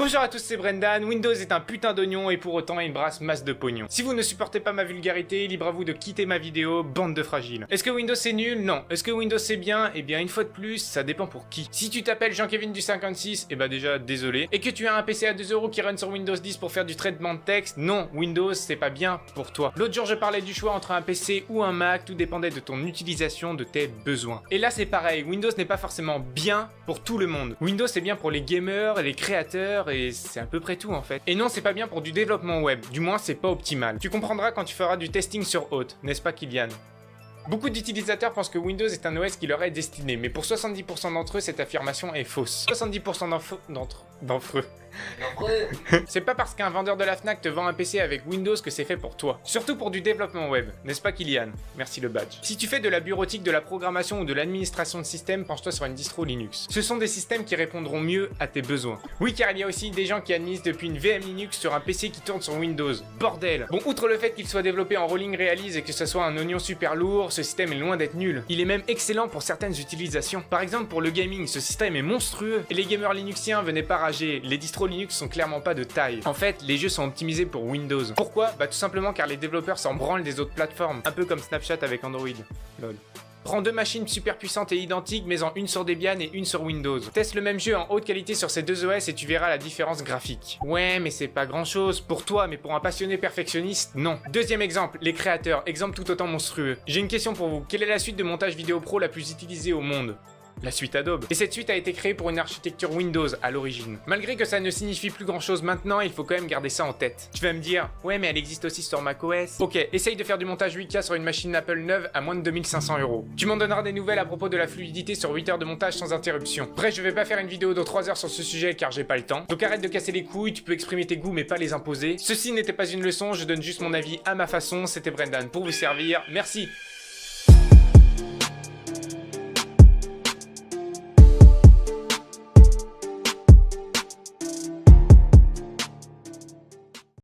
Bonjour à tous, c'est Brendan. Windows est un putain d'oignon et pour autant il brasse masse de pognon. Si vous ne supportez pas ma vulgarité, libre à vous de quitter ma vidéo, bande de fragiles. Est-ce que Windows c'est nul? Non. Est-ce que Windows c'est bien? Eh bien une fois de plus, ça dépend pour qui. Si tu t'appelles Jean-Kevin du 56, eh bah déjà désolé. Et que tu as un PC à 2€ qui run sur Windows 10 pour faire du traitement de texte, non, Windows c'est pas bien pour toi. L'autre jour je parlais du choix entre un PC ou un Mac, tout dépendait de ton utilisation, de tes besoins. Et là c'est pareil, Windows n'est pas forcément bien pour tout le monde. Windows c'est bien pour les gamers, les créateurs et c'est à peu près tout en fait. Et non, c'est pas bien pour du développement web, du moins c'est pas optimal. Tu comprendras quand tu feras du testing sur Hot, n'est-ce pas Kylian? Beaucoup d'utilisateurs pensent que Windows est un OS qui leur est destiné, mais pour 70% d'entre eux, cette affirmation est fausse. 70% d'entre eux. C'est pas parce qu'un vendeur de la Fnac te vend un PC avec Windows que c'est fait pour toi. Surtout pour du développement web, n'est-ce pas Kylian? Merci le badge. Si tu fais de la bureautique, de la programmation ou de l'administration de système, penche-toi sur une distro Linux. Ce sont des systèmes qui répondront mieux à tes besoins. Oui, car il y a aussi des gens qui administrent depuis une VM Linux sur un PC qui tourne sur Windows. Bordel! Bon, outre le fait qu'il soit développé en Rolling Realize et que ce soit un oignon super lourd, ce système est loin d'être nul. Il est même excellent pour certaines utilisations. Par exemple, pour le gaming, ce système est monstrueux. Et les gamers linuxiens, venez pas rager, les distros Linux sont clairement pas de taille. En fait, les jeux sont optimisés pour Windows. Pourquoi? Bah tout simplement car les développeurs s'en branlent des autres plateformes, un peu comme Snapchat avec Android. Lol. Prends deux machines super puissantes et identiques, mais en une sur Debian et une sur Windows. Teste le même jeu en haute qualité sur ces deux OS et tu verras la différence graphique. Ouais, mais c'est pas grand chose pour toi, mais pour un passionné perfectionniste, non. Deuxième exemple, les créateurs, exemple tout autant monstrueux. J'ai une question pour vous, quelle est la suite de montage vidéo pro la plus utilisée au monde? La suite Adobe. Et cette suite a été créée pour une architecture Windows à l'origine. Malgré que ça ne signifie plus grand chose maintenant, il faut quand même garder ça en tête. Tu vas me dire, ouais mais elle existe aussi sur macOS. Ok, essaye de faire du montage 8K sur une machine Apple neuve à moins de 2500€. Tu m'en donneras des nouvelles à propos de la fluidité sur 8 heures de montage sans interruption. Bref, je vais pas faire une vidéo de 3 heures sur ce sujet car j'ai pas le temps. Donc arrête de casser les couilles, tu peux exprimer tes goûts mais pas les imposer. Ceci n'était pas une leçon, je donne juste mon avis à ma façon. C'était Brendan pour vous servir. Merci.